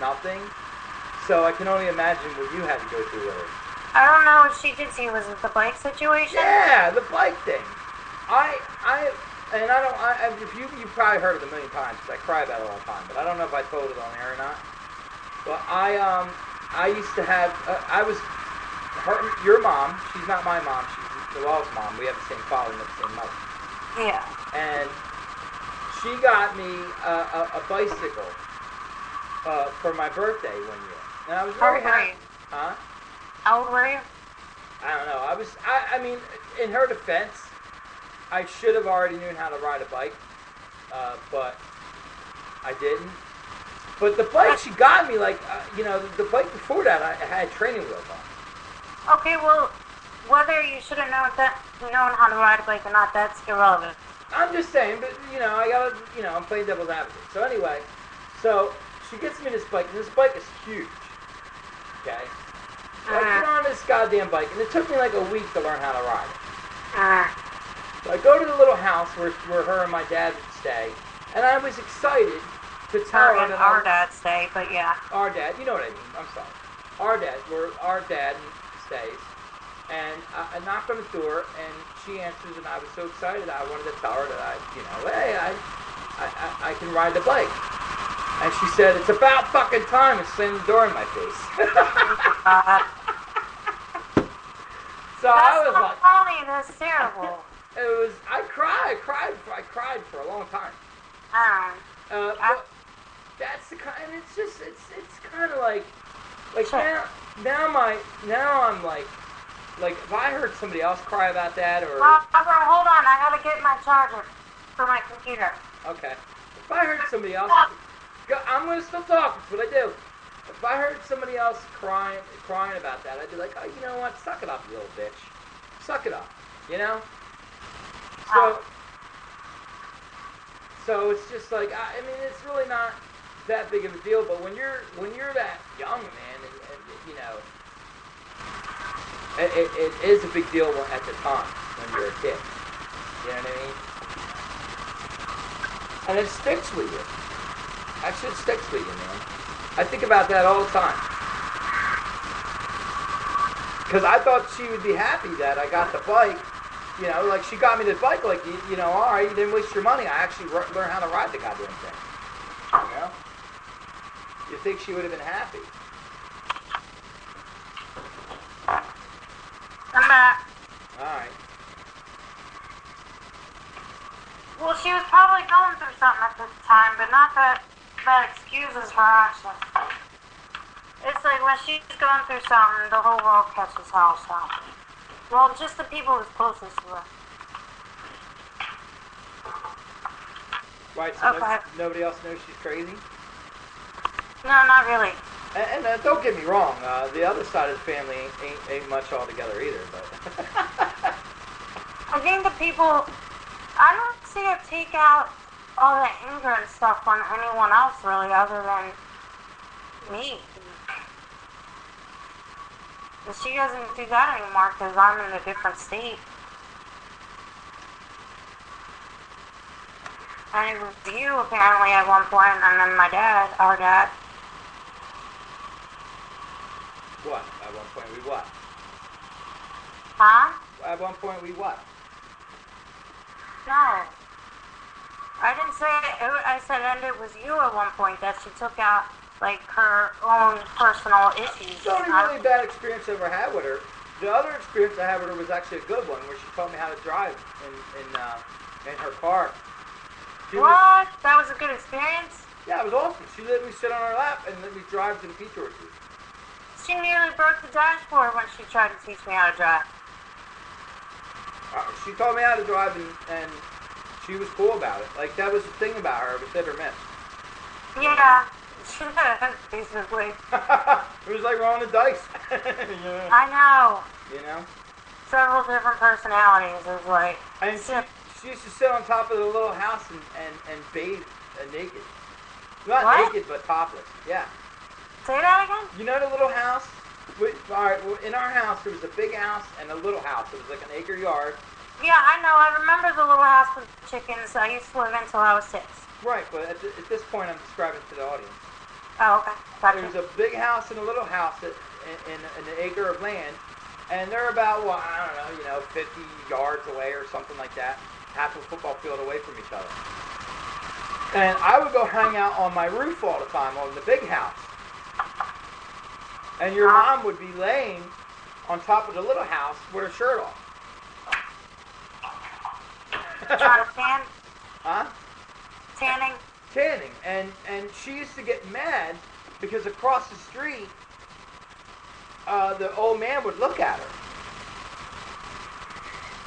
nothing. So I can only imagine what you had to go through with her. I don't know what she did to you. Was it the bike situation? Yeah, the bike thing. If you probably heard it a million times because I cry about it all the time, but I don't know if I told it on air or not. But I used to have, your mom, she's not my mom, she's Noelle's mom. We have the same father and the same mother. Yeah. And she got me a bicycle for my birthday one year. And I was very happy. Huh? How old were you? I don't know. I mean, in her defense, I should have already known how to ride a bike, but I didn't. But the bike she got me, the bike before that, I had training wheels on. Okay, well, whether you should have known how to ride a bike or not, that's irrelevant. I'm just saying, but, I'm playing devil's advocate. So anyway, she gets me this bike, and this bike is huge, okay? So I get on this goddamn bike, and it took me like a week to learn how to ride it. So I go to the little house where her and my dad would stay, and I was excited to tell her that our dad stay, but yeah. Our dad, you know what I mean, I'm sorry. Where our dad stays. And I knock on the door, and she answers, and I was so excited I wanted to tell her that hey, I can ride the bike. And she said, "It's about fucking time," and slammed the door in my face. So that's I was not like, funny. That's terrible. I cried for a long time. But that's the kind, and it's kind of like sure. now I'm like if I heard somebody else cry about that or. Hold on, I gotta get my charger for my computer. Okay. If I heard somebody else, I'm gonna still talk. That's what I do. If I heard somebody else crying about that, I'd be like, oh, you know what? Suck it up, you little bitch. Suck it up. You know. So it's just like I mean, it's really not that big of a deal. But when you're that young, man, and it is a big deal at the time when you're a kid. You know what I mean? And it sticks with you. That shit sticks with you, man. I think about that all the time. Because I thought she would be happy that I got the bike. She got me the bike, all right, you didn't waste your money. I actually learned how to ride the goddamn thing. You think she would have been happy. I'm back. Alright. Well, she was probably going through something at the time, but not that excuses her actions. It's like when she's going through something, the whole world catches hell, so. Well, just the people who's closest to her. Right, so okay. Nobody else knows she's crazy? No, not really. And don't get me wrong, the other side of the family ain't much altogether either, but... I think the people... I don't see her take out all the anger and stuff on anyone else, really, other than me. And she doesn't do that anymore because I'm in a different state. And it was you, apparently, at one point, and then our dad. What? At one point we what? Huh? At one point we what? No. I didn't say it. I said, and it was you at one point that she took out, her own personal issues. It's the only really bad experience I ever had with her. The other experience I had with her was actually a good one, where she taught me how to drive in her car. That was a good experience? Yeah, it was awesome. She let me sit on her lap and let me drive to the beach orchard. She nearly broke the dashboard when she tried to teach me how to drive. She taught me how to drive, and she was cool about it. That was the thing about her. It was hit or miss. Yeah, basically. It was like rolling the dice. Yeah. I know. Several different personalities. It was like... And she used to sit on top of the little house and bathe naked. Not what? Naked, but topless. Yeah. Say that again? You know the little house? Alright, in our house, there was a big house and a little house. It was like an acre yard. Yeah, I know. I remember the little house with the chickens I used to live in until I was 6. Right, but at this point, I'm describing to the audience. Oh, okay. Gotcha. There's a big house and a little house in an acre of land, and they're about, well, I don't know, 50 yards away or something like that, half a football field away from each other. And I would go hang out on my roof all the time on the big house. And your mom would be laying on top of the little house with her shirt off. Trying to tan? Huh? Tanning? Tanning. And she used to get mad because across the street, the old man would look at her.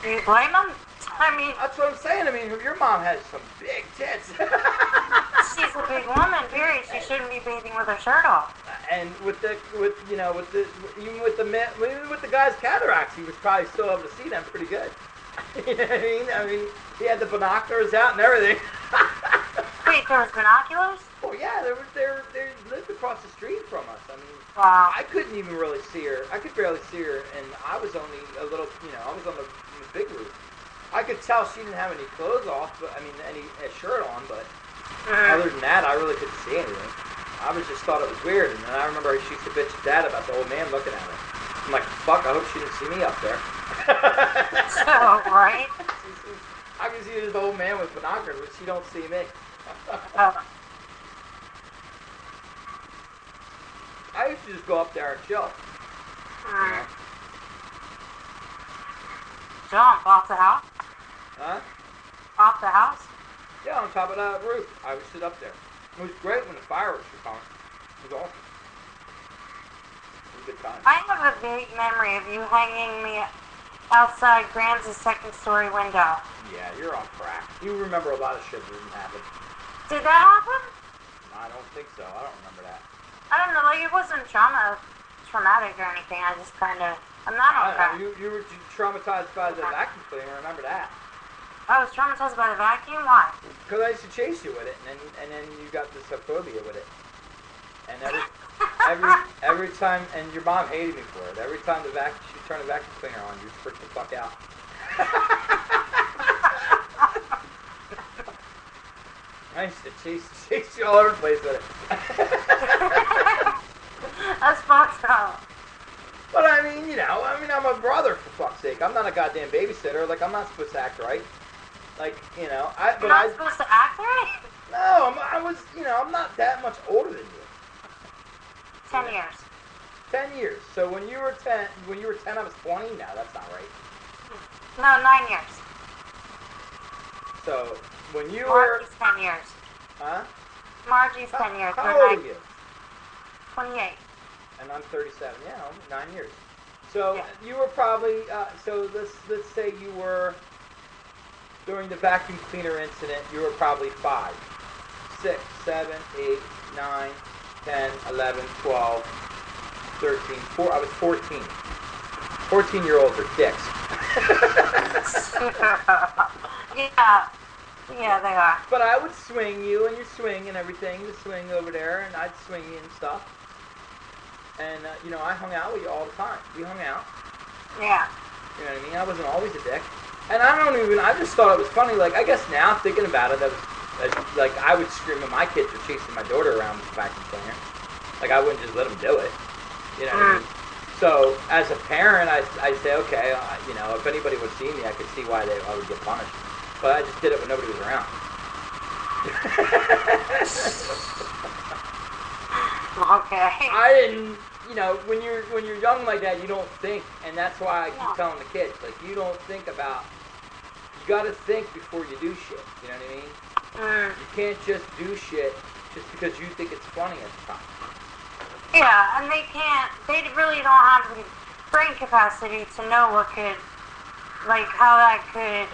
Do you blame him? I mean... That's what I'm saying. I mean, your mom has some big tits. She's a big woman, period. She shouldn't be bathing with her shirt off. And even with the guy's cataracts, he was probably still able to see them pretty good. You know what I mean? I mean, he had the binoculars out and everything. Wait, there was binoculars? Oh yeah, they lived across the street from us. I mean, wow. I couldn't even really see her. I could barely see her, and I was only a little, I was on the big roof. I could tell she didn't have any clothes off, but I mean, a shirt on, but other than that, I really couldn't see anything. I just thought it was weird, and then I remember she used to bitch at Dad about the old man looking at her. I'm like, fuck, I hope she didn't see me up there. So, right? I can see this old man with binoculars, but she don't see me. I used to just go up there and chill. Jump off the house? Huh? Off the house? Yeah, on top of that roof. I would sit up there. It was great when the fireworks were coming. It was awesome. It was a good time. I have a vague memory of you hanging me outside Grand's second-story window. Yeah, you're on crack. You remember a lot of shit that didn't happen. Did that happen? I don't think so. I don't remember that. I don't know, like it wasn't traumatic or anything. I just kind of, I'm not on crack. You were traumatized by the vacuum cleaner. I remember that. I was traumatized by the vacuum? Why? Because I used to chase you with it, and then you got this phobia with it. And every time, and your mom hated me for it. Every time she turned the vacuum cleaner on, you freaked the fuck out. I used to chase you all over the place with it. That's fucked up. But I mean, I'm a brother, for fuck's sake. I'm not a goddamn babysitter. Like, I'm not supposed to act right. Like, You're not supposed to act right? No, I'm not that much older than you. 10 years. 10 years. So when you were 10, I was 20? No, that's not right. No, 9 years. So when you Margie's 10 years. Huh? Margie's 10 years. How old are you? 28. And I'm 37. Yeah, 9 years. So you were probably, so let's say you were, during the vacuum cleaner incident, you were probably 5, 6, 7, 8, 9, 10, 11, 12, 13, 4. I was 14. 14-year-olds are dicks. Yeah, they are. But I would swing you and your swing and everything, the swing over there, and I'd swing you and stuff. And, I hung out with you all the time. We hung out. Yeah. You know what I mean? I wasn't always a dick. And I just thought it was funny. Like, I guess now, thinking about it, like, I would scream at my kids for chasing my daughter around with the vacuum cleaner. Like, I wouldn't just let them do it. You know what I mean? So, as a parent, I say, okay, if anybody would see me, I could see why I would get punished. But I just did it when nobody was around. Okay. I didn't, when you're young like that, you don't think, and that's why I keep telling the kids, like, you don't think about, you gotta think before you do shit, you know what I mean? You can't just do shit just because you think it's funny at the time. Yeah, and they really don't have the brain capacity to know how that could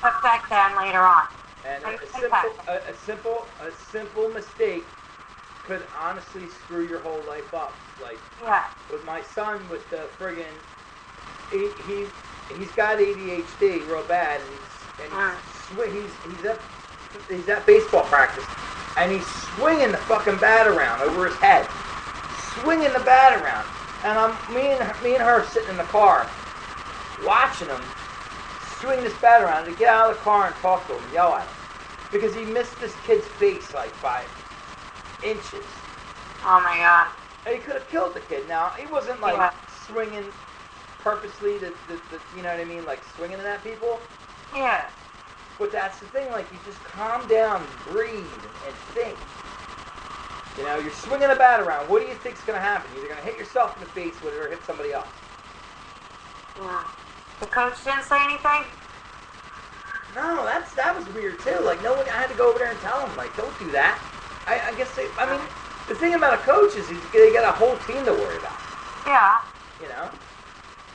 affect them later on. And a simple mistake could honestly screw your whole life up. Like, with my son with the friggin', he's got ADHD real bad, and he's at baseball practice, and he's swinging the fucking bat around over his head, swinging the bat around, and me and her sitting in the car, watching him swing this bat around to get out of the car and talk to him, and yell at him, because he missed this kid's face like by inches. Oh my god. And he could have killed the kid. Now, he wasn't like swinging purposely to you know what I mean, like swinging at people. Yeah. But that's the thing, like, you just calm down, breathe, and think. You know, you're swinging a bat around. What do you think's going to happen? You're either going to hit yourself in the face with it or hit somebody else. Yeah. The coach didn't say anything? No, that was weird, too. Like, no one, I had to go over there and tell him, like, don't do that. I guess I mean, the thing about a coach is they got a whole team to worry about. Yeah. You know?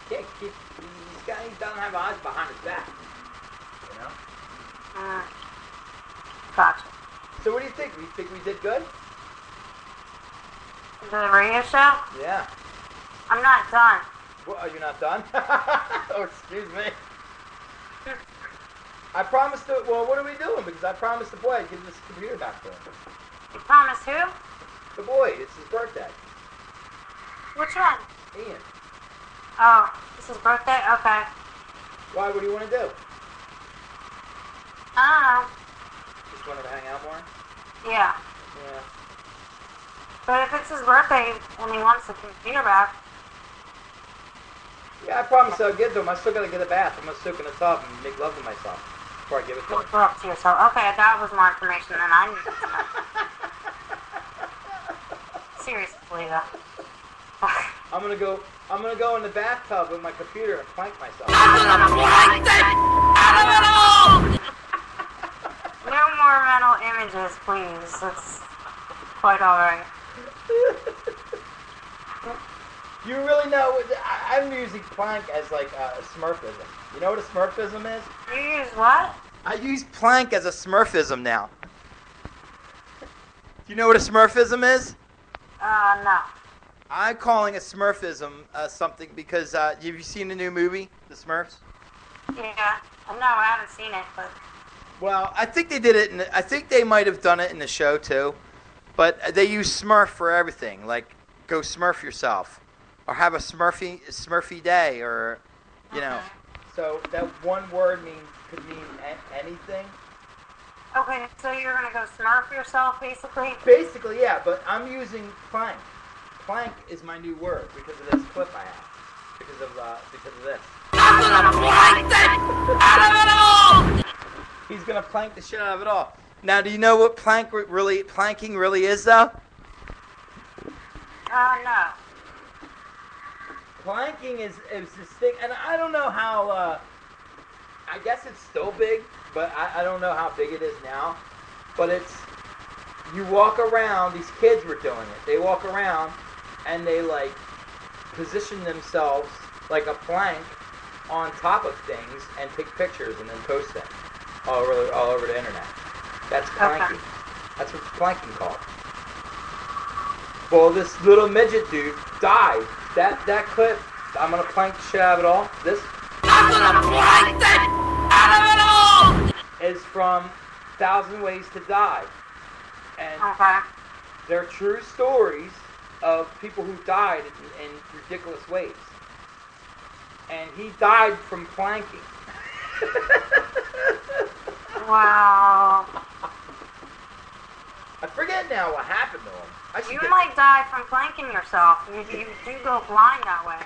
Can't keep, this guy, he doesn't have eyes behind his back. You know? Gotcha. So what do you think? Do you think we did good? The radio show? Yeah. I'm not done. Well, are you not done? Oh, excuse me. I promised to, well, what are we doing? Because I promised the boy I'd give this computer back to him. You promised who? The boy, it's his birthday. Which one? Ian. Oh, it's his birthday? Okay. Why? What do you want to do? I don't know. Just wanted to hang out more? Yeah. Yeah. But if it's his birthday and he wants the computer back... Yeah, I promised I'll give it to him. I still got to get a bath. I'm going to soak in the tub and make love to myself before I give it to him. Go up to yourself. Okay, that was more information than I needed to know. Seriously, though. I'm gonna go in the bathtub with my computer and plank myself. No more mental images, please. It's quite alright. You really know? I'm using plank as like a smurfism. You know what a smurfism is? You use what? I use plank as a smurfism now. Do you know what a smurfism is? No. I'm calling a smurfism something because have you seen the new movie, The Smurfs? Yeah. No, I haven't seen it, but... Well, I think they did it. I think they might have done it in the show too, but they use Smurf for everything. Like, go Smurf yourself, or have a Smurfy day, or you know. So that one word could mean anything. Okay, so you're gonna go Smurf yourself, basically? Basically, yeah. But I'm using plank. Plank is my new word because of this clip I have. Because of this. I'm gonna plank the out of it all! He's gonna plank the shit out of it all. Now, do you know what planking really is, though? No. Planking is this thing, and I don't know how. I guess it's still big, but I don't know how big it is now. But you walk around. These kids were doing it. They walk around, and they like position themselves like a plank on top of things and take pictures and then post them all over the internet. That's planking. Okay. That's what's planking called. Well, this little midget dude died. That clip, I'm gonna plank the shit out of it all. This I'm gonna plank the out of it all! is from 1,000 Ways to Die. And Okay. they're true stories of people who died in ridiculous ways. And he died from planking. Wow. I forget now what happened to him. You might die from planking yourself. You do go blind that way.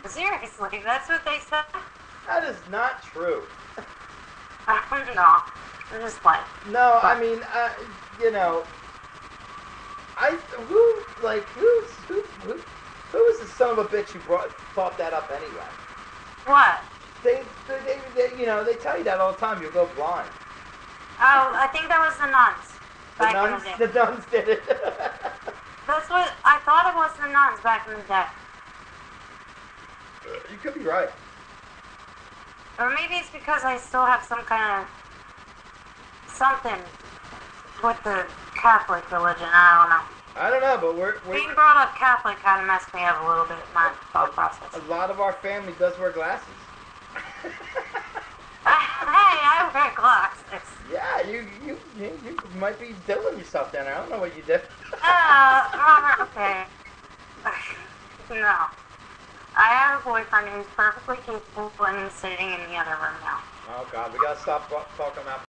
Seriously, that's what they said? That is not true. No, I'm just playing. No, I mean, you know, who was the son of a bitch who thought that up anyway? What? They you know, they tell you that all the time. You'll go blind. Oh, I think that was the nuns. Back in the day. The nuns did it. That's what I thought it was, the nuns back in the day. You could be right. Or maybe it's because I still have some kind of something with the Catholic religion. I don't know. I don't know, but we're Being brought up Catholic kind of messed me up a little bit in my thought process. a lot of our family does wear glasses. Hey, I wear glasses. Yeah, you might be dilling yourself down there. I don't know what you did. Robert, okay. No. I have a boyfriend who's perfectly capable and sitting in the other room now. Oh God, we gotta stop talking about